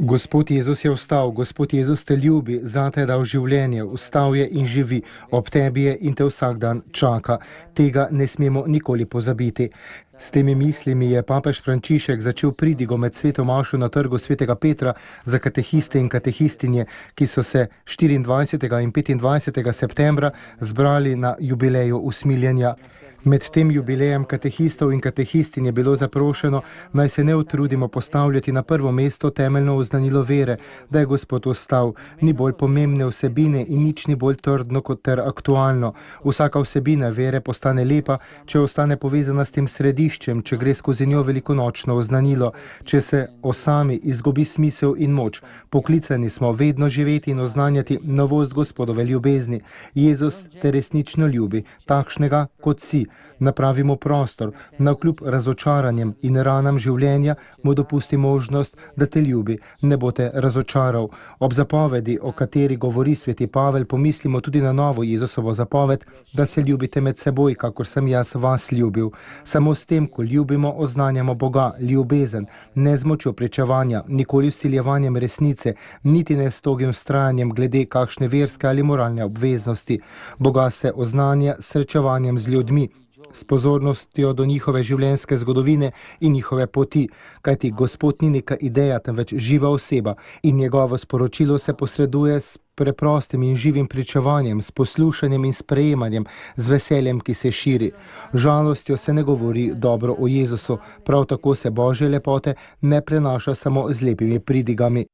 Gospod Jezus je vstal, Gospod Jezus te ljubi, zate je dal življenje, vstal je in živi, ob tebi je in te vsak dan čaka. Tega ne smemo nikoli pozabiti. S temi mislimi je papež Frančišek začel pridigo med sveto mašo na trgu svetega Petra za katehiste in katehistinje, ki so se 24. in 25. septembra zbrali na jubileju usmiljenja. Med tem jubilejem katehistov in katehistin je bilo zaprošeno, naj se ne utrudimo postavljati na prvo mesto temeljno oznanilo vere, da je Gospod vstal. Ni bolj pomembne vsebine in nič ni bolj trdno kot ter aktualno. Vsaka vsebina vere postane lepa, če ostane povezana s tem središčem, če gre skozi njo velikonočno oznanilo, če se o sami izgubi smisel in moč. Poklicani smo vedno živeti in oznanjati novost Gospodove ljubezni. Jezus te resnično ljubi, takšnega kot si. Napravimo prostor, navkljub razočaranjem in ranam življenja mu dopusti možnost, da te ljubi, ne bo te razočaral. Ob zapovedi, o kateri govori sveti Pavel, pomislimo tudi na novo Jezusovo zapoved, da se ljubite med seboj, kakor sem jaz vas ljubil. Samo s tem, ko ljubimo, oznanjamo Boga, ljubezen, ne z močjo pričevanja, nikoli vsiljevanjem resnice, niti ne s togim vztrajanjem glede kakšne verske ali moralne obveznosti. Boga se oznanja s srečevanjem z ljudmi, s pozornostjo do njihove življenjske zgodovine in njihove poti, kajti Gospod ni neka ideja, temveč živa oseba in njegovo sporočilo se posreduje s preprostim in živim pričevanjem, s poslušanjem in sprejemanjem, z veseljem, ki se širi. Žalostjo se ne govori dobro o Jezusu, prav tako se Božje lepote ne prenaša samo z lepimi pridigami.